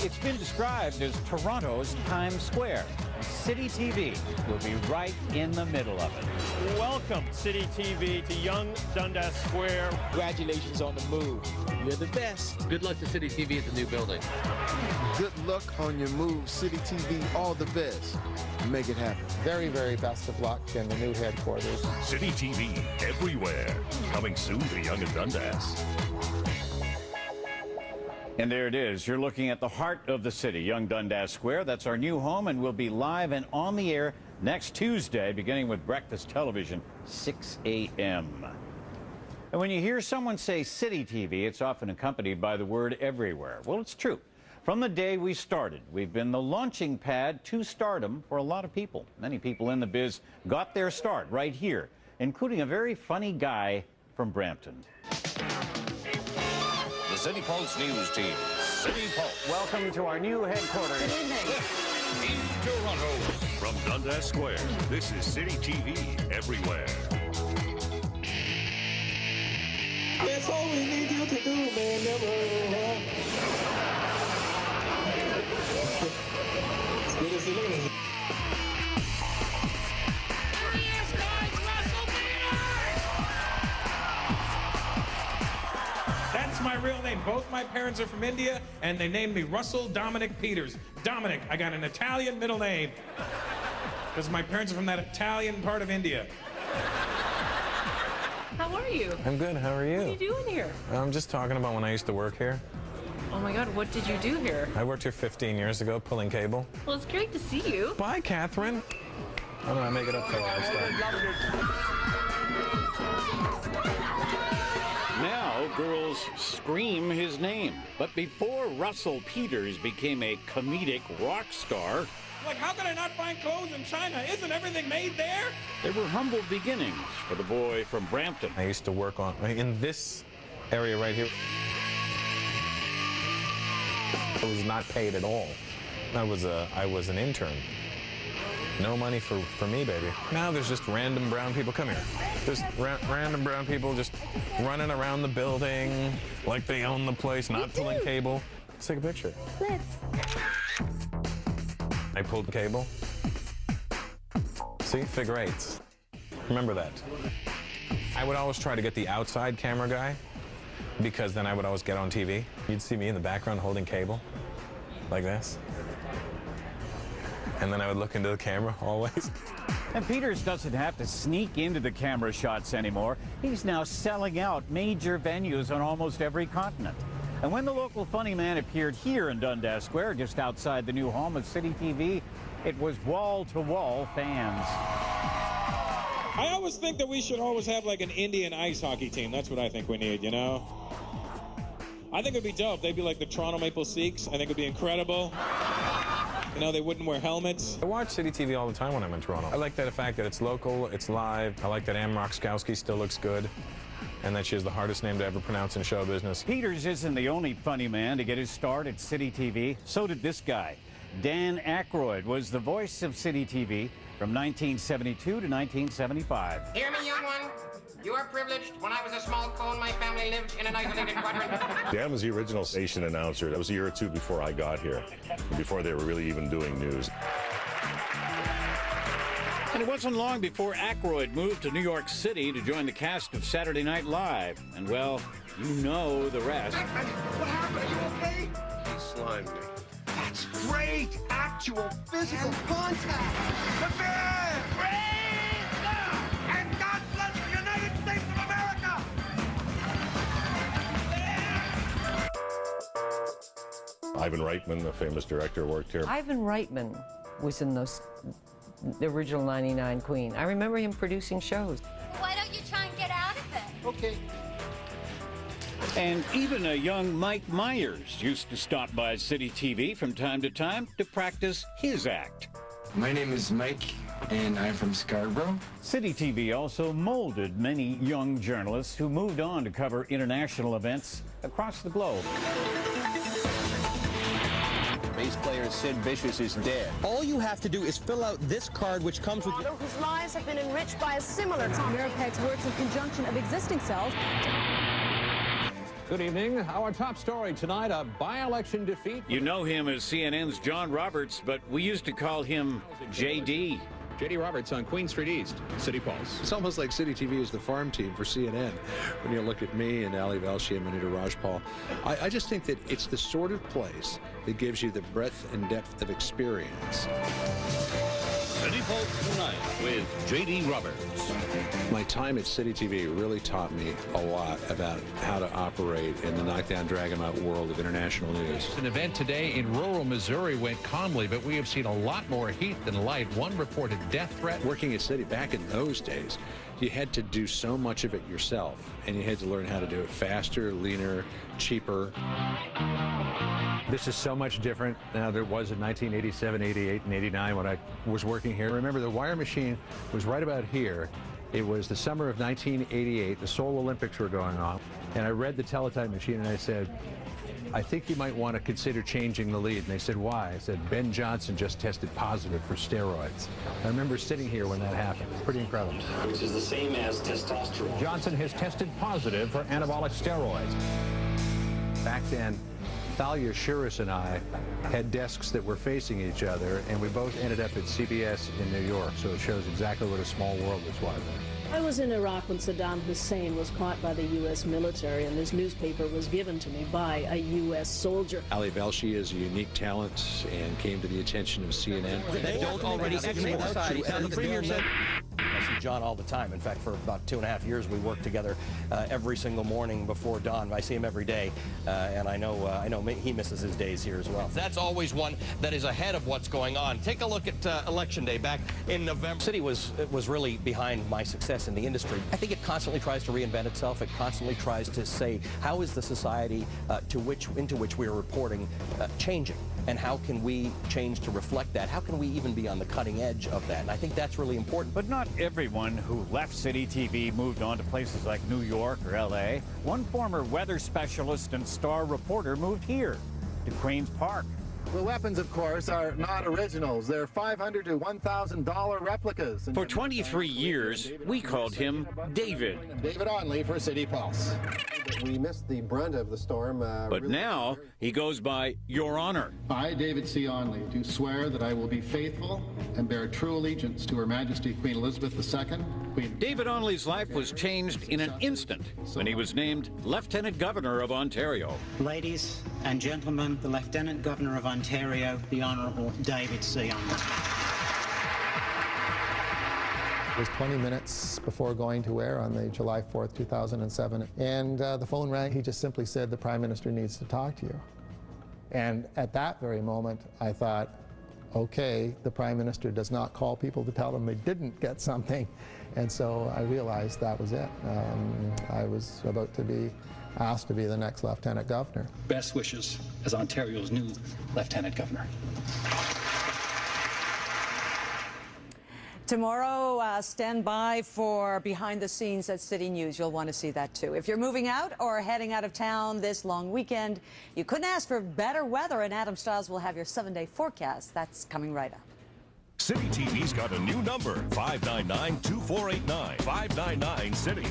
It's been described as Toronto's Times Square. Citytv will be right in the middle of it. Welcome, Citytv, to Yonge, Dundas Square. Congratulations on the move. You're the best. Good luck to Citytv at the new building. Good luck on your move, Citytv. All the best. Make it happen. Very, very best of luck in the new headquarters. Citytv everywhere. Coming soon to Yonge and Dundas. And there it is. You're looking at the heart of the city, Yonge Dundas Square. That's our new home, and we'll be live and on the air next Tuesday, beginning with breakfast television, 6 a.m. And when you hear someone say Citytv, it's often accompanied by the word everywhere. Well, it's true. From the day we started, we've been the launching pad to stardom for a lot of people. Many people in the biz got their start right here, including a very funny guy from Brampton. The City Pulse News Team. City Pulse. Welcome to our new headquarters. Good evening. In Toronto. From Dundas Square, this is Citytv everywhere. That's all we need you to do, man. Never. It's good as it is. That's my real name. Both my parents are from India, and they named me Russell Dominic Peters. Dominic, I got an Italian middle name. Because my parents are from that Italian part of India. How are you? I'm good. How are you? What are you doing here? I'm just talking about when I used to work here. Oh my God, what did you do here? I worked here 15 years ago, pulling cable. Well, it's great to see you. Bye, Catherine. I'm gonna make it up to her. Now, girls scream his name. But before Russell Peters became a comedic rock star, Like, how can I not find clothes in China? Isn't everything made there? there were humble beginnings for the boy from Brampton. I used to work in this area right here. I was not paid at all. I was an intern. No money for me, baby. Now there's just random brown people. Come here. There's random brown people just running around the building like they own the place, not pulling cable. Let's take a picture. Let's. I pulled cable. See, figure eights. Remember that. I would always try to get the outside camera guy because then I would always get on TV. You'd see me in the background holding cable like this. And then I would look into the camera always. And Peters doesn't have to sneak into the camera shots anymore. He's now selling out major venues on almost every continent. And when the local funny man appeared here in Dundas Square, just outside the new home of Citytv, it was wall-to-wall fans. I always think that we should always have, like, an Indian ice hockey team. That's what I think we need, you know? I think it would be dope. They'd be like the Toronto Maple Leafs. I think it would be incredible. You know, they wouldn't wear helmets. I watch Citytv all the time when I'm in Toronto. I like the fact that it's local, it's live. I like that Anne Roxkowski still looks good, and that she has the hardest name to ever pronounce in show business. Peters isn't the only funny man to get his start at Citytv. So did this guy. Dan Aykroyd was the voice of Citytv from 1972 to 1975. Hear me, young one. You are privileged. When I was a small cone, my family lived in an isolated quadrant. Dan was the original station announcer. That was a year or two before I got here, before they were really even doing news. And it wasn't long before Aykroyd moved to New York City to join the cast of Saturday Night Live. And, well, you know the rest. What happened? Are you okay? He slimed me. That's great. Actual physical contact. The man! Praise God! And God bless the United States of America! Ivan Reitman, the famous director, worked here. Ivan Reitman was in the original 99 Queen. I remember him producing shows. Why don't you try and get out of it? Okay. And even a young Mike Myers used to stop by Citytv from time to time to practice his act. My name is Mike, and I'm from Scarborough. Citytv also molded many young journalists who moved on to cover international events across the globe. Bass player Sid Vicious is dead. All you have to do is fill out this card, which comes with Whose lives have been enriched by a similar Tom Mirapeg's works in conjunction of existing cells. Good evening. Our top story tonight, a by-election defeat. You know him as CNN's John Roberts, but we used to call him JD. JD Roberts on Queen Street East, City Pulse. It's almost like City TV is the farm team for CNN. When you look at me and Ali Velshi and Manita Rajpal, I just think that it's the sort of place that gives you the breadth and depth of experience. City Pulse tonight with JD Roberts. My time at City TV really taught me a lot about how to operate in the knockdown, drag 'em out world of international news. An event today in rural Missouri went calmly, but we have seen a lot more heat than light. One reported death threat. Working at City back in those days, you had to do so much of it yourself, and you had to learn how to do it faster, leaner, cheaper. This is so much different now than it was in 1987, 88, and 89 when I was working here. Remember, the wire machine was right about here. It was the summer of 1988. The Seoul Olympics were going on. And I read the teletype machine and I said, I think you might want to consider changing the lead. And they said, why? I said, Ben Johnson just tested positive for steroids. I remember sitting here when that happened. Pretty incredible. Which is the same as testosterone. Johnson has tested positive for anabolic steroids. Back then, Thalia Shuris and I had desks that were facing each other, and we both ended up at CBS in New York, so it shows exactly what a small world this was. I was in Iraq when Saddam Hussein was caught by the U.S. military, and this newspaper was given to me by a U.S. soldier. Ali Velshi is a unique talent and came to the attention of CNN. They don't already exit society. The Premier said, I see John all the time. In fact, for about 2.5 years, we worked together every single morning before dawn. I see him every day, and I know he misses his days here as well. That's always one that is ahead of what's going on. Take a look at Election Day back in November. City was really behind my success in the industry. I think it constantly tries to reinvent itself. It constantly tries to say, how is the society into which we are reporting changing? And how can we change to reflect that? How can we even be on the cutting edge of that? And I think that's really important. But not everyone who left City TV moved on to places like New York or L.A. One former weather specialist and star reporter moved here to Queens Park. The weapons, of course, are not originals. They're $500 to $1,000 replicas. For 23 years, we called him David. David Onley for City Pulse. We missed the brunt of the storm. But now he goes by Your Honor. I, David C. Onley, do swear that I will be faithful and bear true allegiance to Her Majesty Queen Elizabeth II. David Onley's life was changed in an instant when he was named Lieutenant Governor of Ontario. Ladies and gentlemen, the Lieutenant Governor of Ontario, the Honourable David C. Onley. It was 20 minutes before going to air on the July 4th, 2007, and the phone rang. He just simply said, the Prime Minister needs to talk to you. And at that very moment, I thought, okay, the Prime Minister does not call people to tell them they didn't get something. And so I realized that was it. I was about to be asked to be the next Lieutenant Governor. Best wishes as Ontario's new Lieutenant Governor. Tomorrow, stand by for Behind the Scenes at City News. You'll want to see that, too. If you're moving out or heading out of town this long weekend, you couldn't ask for better weather, and Adam Stiles will have your 7-day forecast. That's coming right up. City TV's got a new number, 599-2489. 599 City.